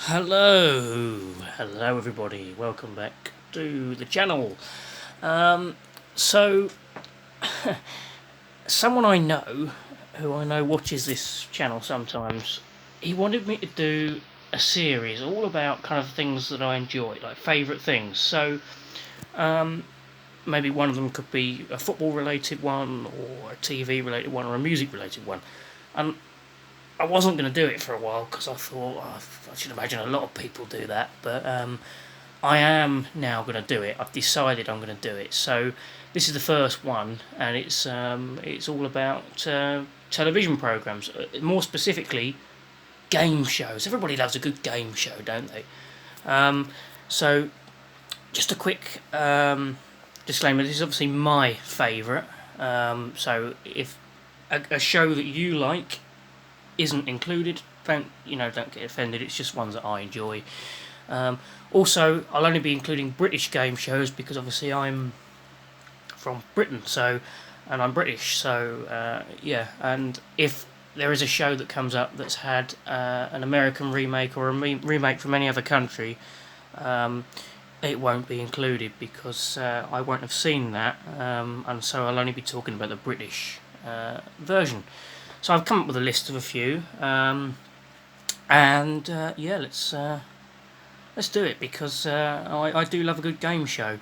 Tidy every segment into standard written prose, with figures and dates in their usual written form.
Hello everybody, welcome back to the channel. So, someone I know, who I know watches this channel sometimes, he wanted me to do a series all about kind of things that I enjoy, like favourite things. So, maybe one of them could be a football related one, or a TV related one, or a music related one. And I wasn't going to do it for a while because I thought, I should imagine a lot of people do that, but I am now going to do it. I've decided I'm going to do it. So this is the first one, and it's all about television programs, more specifically game shows. Everybody loves a good game show, don't they? So just a quick disclaimer: this is obviously my favourite. So if a show that you like isn't included, don't get offended. It's just ones that I enjoy. Also, I'll only be including British game shows because obviously I'm from Britain, and I'm British, yeah. And if there is a show that comes up that's had an American remake or a remake from any other country, it won't be included because I won't have seen that, and so I'll only be talking about the British version. So I've come up with a list of a few, and yeah, let's do it because I do love a good game show.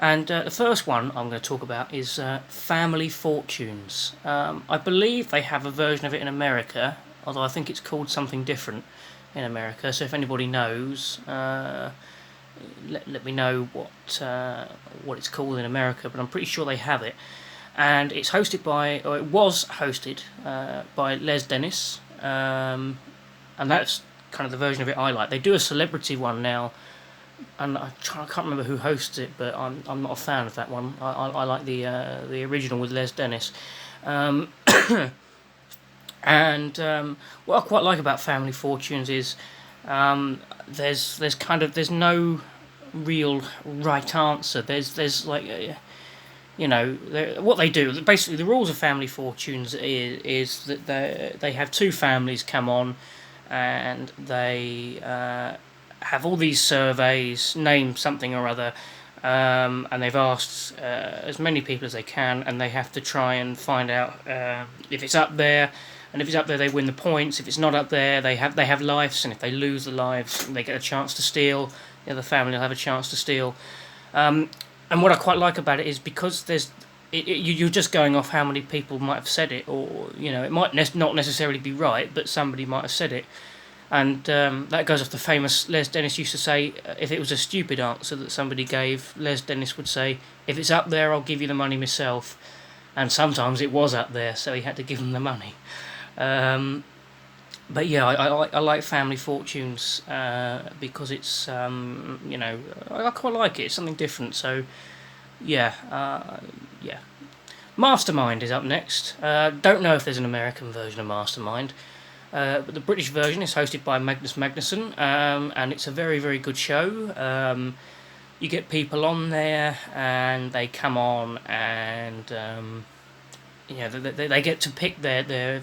And the first one I'm going to talk about is Family Fortunes. I believe they have a version of it in America, although I think it's called something different in America. So if anybody knows, let me know what it's called in America. But I'm pretty sure they have it. And it's hosted by, or it was hosted by Les Dennis, and that's kind of the version of it I like. They do a celebrity one now, and I can't remember who hosts it, but I'm not a fan of that one. I like the original with Les Dennis, and what I quite like about Family Fortunes is there's no real right answer. There's like what they do, basically the rules of Family Fortunes is that they have two families come on, and they have all these surveys, name something or other, and they've asked as many people as they can, and they have to try and find out if it's up there, and if it's up there they win the points. If it's not up there, they have lives, and if they lose the lives they get a chance to steal. The other family will have a chance to steal. And what I quite like about it is because you're just going off how many people might have said it, or it might not necessarily be right, but somebody might have said it, and that goes off the famous Les Dennis used to say, if it was a stupid answer that somebody gave, Les Dennis would say, "If it's up there, I'll give you the money myself," and sometimes it was up there, so he had to give them the money. But yeah, I like Family Fortunes because it's I quite like it. It's something different. So yeah. Mastermind is up next. Don't know if there's an American version of Mastermind, but the British version is hosted by Magnus Magnusson, and it's a very, very good show. You get people on there, and they come on, and they get to pick their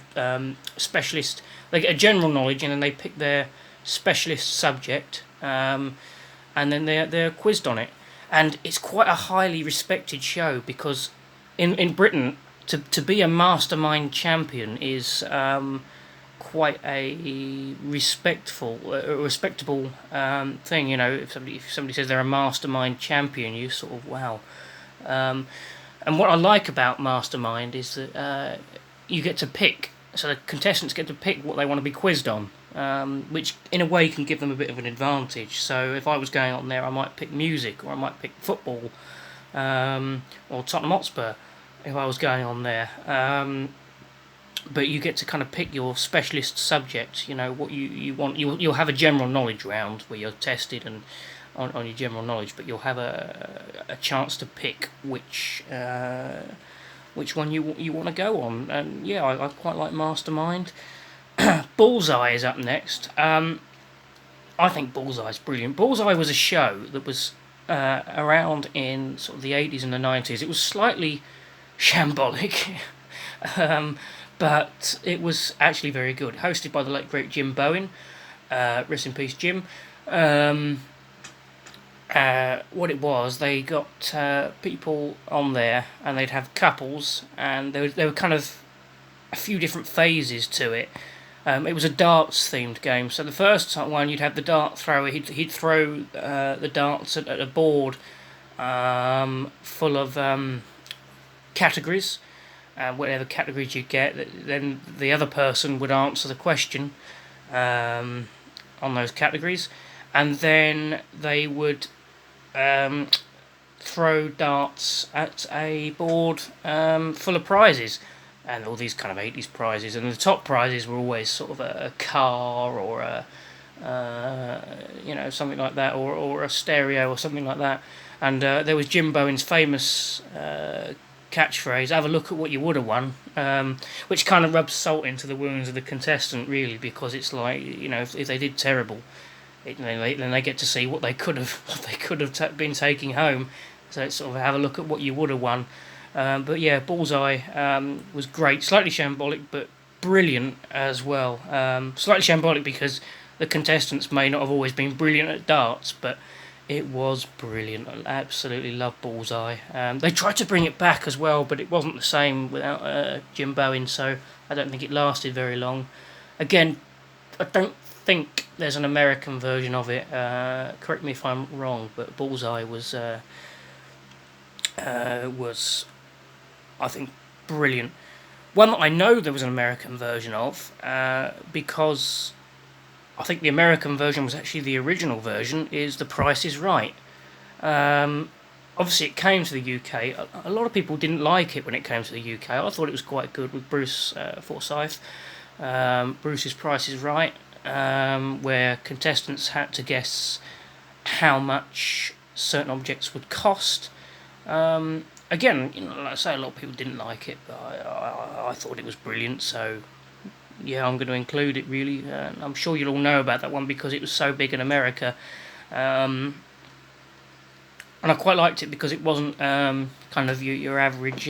specialist. They get a general knowledge, and then they pick their specialist subject, and then they're quizzed on it. And it's quite a highly respected show because in Britain, to be a mastermind champion is quite a respectable thing. If somebody says they're a mastermind champion, you sort of wow. And what I like about Mastermind is that you get to pick, so the contestants get to pick what they want to be quizzed on, which in a way can give them a bit of an advantage. So if I was going on there, I might pick music, or I might pick football, or Tottenham Hotspur, if I was going on there. But you get to kind of pick your specialist subject, what you want. You'll have a general knowledge round where you're tested and on your general knowledge, but you'll have a chance to pick which one you want to go on. And yeah, I quite like Mastermind. Bullseye is up next. I think Bullseye's brilliant. Bullseye was a show that was around in sort of the 80s and the 90s. It was slightly shambolic, but it was actually very good. Hosted by the late great Jim Bowen. rest in peace, Jim. What it was, they got people on there, and they'd have couples, and there were kind of a few different phases to it. It was a darts themed game. So the first one, you'd have the dart thrower. He'd throw the darts at a board full of categories. Whatever categories you get, then the other person would answer the question on those categories, and then they would throw darts at a board full of prizes, and all these kind of 80s prizes, and the top prizes were always sort of a car or a something like that, or a stereo or something like that. And there was Jim Bowen's famous catchphrase, "Have a look at what you would have won," which kind of rubs salt into the wounds of the contestant, really, because it's like, if they did terrible, then they get to see what they could have been taking home. So it's sort of have a look at what you would have won. But yeah, Bullseye was great, slightly shambolic, but brilliant as well. Slightly shambolic because the contestants may not have always been brilliant at darts, but it was brilliant. I absolutely love Bullseye. They tried to bring it back as well, but it wasn't the same without Jim Bowen, so I don't think it lasted very long. Again, I don't think there's an American version of it. Correct me if I'm wrong, but Bullseye was I think brilliant. One that I know there was an American version of, because I think the American version was actually the original version, is The Price is Right. Obviously it came to the UK. A lot of people didn't like it when it came to the UK. I thought it was quite good with Bruce Forsyth. Bruce's Price is Right, where contestants had to guess how much certain objects would cost. Again, like I say, a lot of people didn't like it, but I thought it was brilliant, so yeah, I'm going to include it, really. I'm sure you'll all know about that one because it was so big in America. And I quite liked it because it wasn't kind of your average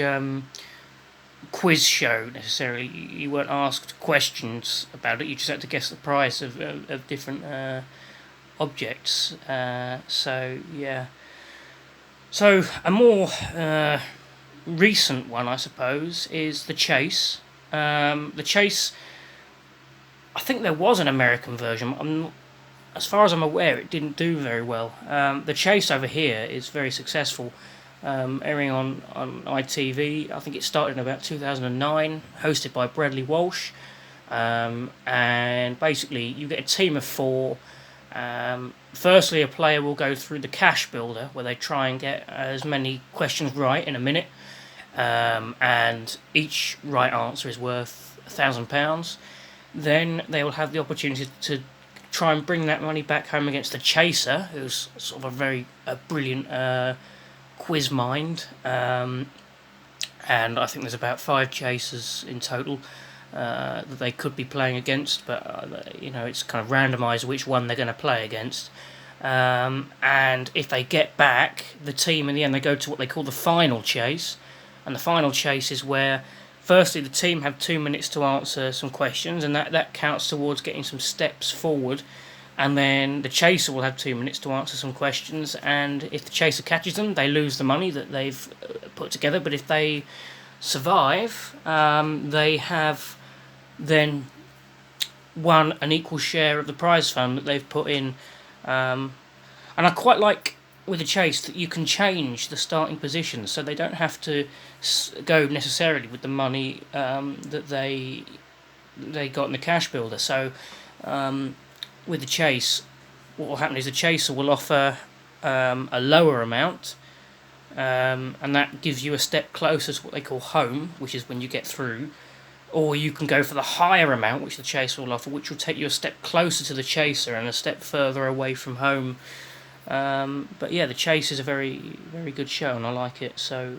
quiz show, necessarily. You weren't asked questions about it, you just had to guess the price of different objects. So, yeah. So, a more recent one, I suppose, is The Chase. The Chase, I think there was an American version. As far as I'm aware, it didn't do very well. The Chase over here is very successful, airing on ITV. I think it started in about 2009, hosted by Bradley Walsh. And basically, you get a team of four. Firstly, a player will go through the cash builder, where they try and get as many questions right in a minute, and each right answer is worth £1,000. Then they will have the opportunity to try and bring that money back home against the chaser, who's sort of a brilliant quiz mind, and I think there's about 5 chasers in total that they could be playing against, but it's kind of randomised which one they're going to play against. And if they get back, the team in the end, they go to what they call the final chase, and the final chase is where firstly the team have 2 minutes to answer some questions, and that counts towards getting some steps forward, and then the chaser will have 2 minutes to answer some questions, and if the chaser catches them, they lose the money that they've put together, but if they survive, they have then won an equal share of the prize fund that they've put in. And I quite like with the chase that you can change the starting position, so they don't have to go necessarily with the money that they got in the cash builder. So with the chase, what will happen is the chaser will offer a lower amount, and that gives you a step closer to what they call home, which is when you get through. Or you can go for the higher amount, which the chaser will offer, which will take you a step closer to the chaser and a step further away from home. But yeah, the Chase is a very, very good show, and I like it. So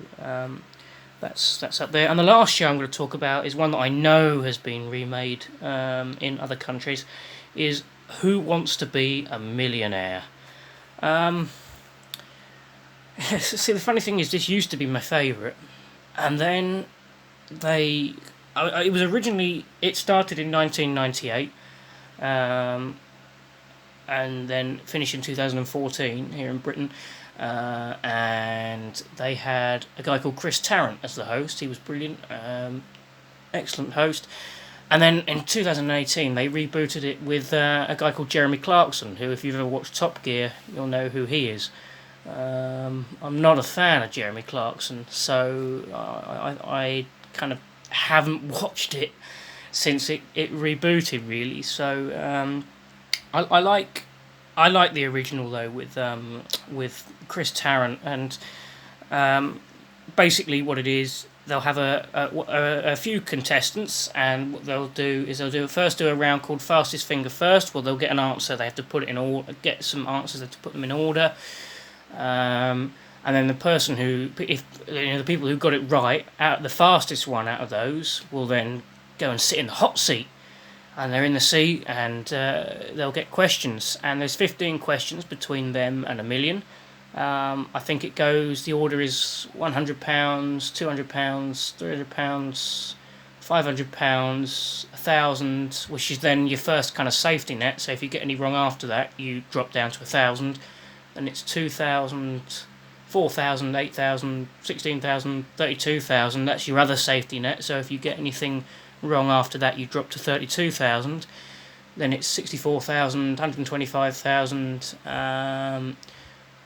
that's up there. And the last show I'm going to talk about is one that I know has been remade in other countries. Is Who Wants to Be a Millionaire? See, the funny thing is, this used to be my favourite, and then it started in 1998. and then finished in 2014 here in Britain. And they had a guy called Chris Tarrant as the host. He was brilliant, excellent host. And then in 2018 they rebooted it with a guy called Jeremy Clarkson, who, if you've ever watched Top Gear, you'll know who he is. I'm not a fan of Jeremy Clarkson, so I kind of haven't watched it since it rebooted, really. So I like the original though, with Chris Tarrant, and basically what it is, they'll have a few contestants, and what they'll do a round called Fastest Finger First. Well, they'll get an answer, they have to put it in order, get some answers, they have to put them in order. And then the person the people who got it right, the fastest one out of those, will then go and sit in the hot seat, and they're in the seat, and they'll get questions, and there's 15 questions between them and $1 million. I think it goes, the order is £100, £200, £300, £500, £1,000, which is then your first kind of safety net. So if you get any wrong after that, you drop down to £1,000. And it's 2,000, 4,000, 8,000, 16,000, 32,000. That's your other safety net. So if you get anything wrong after that, you drop to 32,000. Then it's 64,000, 125,000,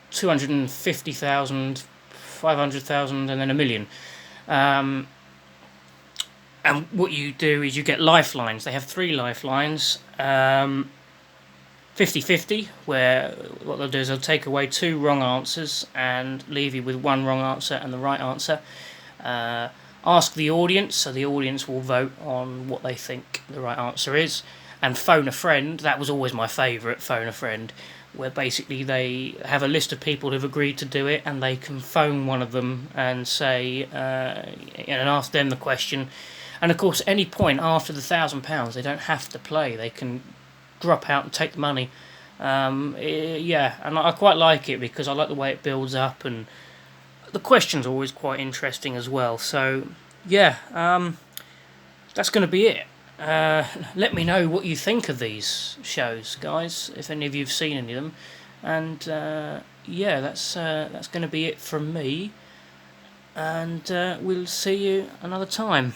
250,000, 500,000, and then $1 million. And what you do is you get lifelines. They have 3 lifelines. 50-50, where what they'll do is they'll take away 2 wrong answers and leave you with 1 wrong answer and the right answer. Ask the audience, so the audience will vote on what they think the right answer is. And phone a friend, that was always my favourite, phone a friend, where basically they have a list of people who've agreed to do it, and they can phone one of them and say, and ask them the question. And of course, any point after the £1,000, they don't have to play, they can drop out and take the money. Yeah, and I quite like it because I like the way it builds up, and the questions are always quite interesting as well. So yeah, that's going to be it. Let me know what you think of these shows, guys, if any of you've seen any of them. And yeah, that's going to be it from me, and we'll see you another time.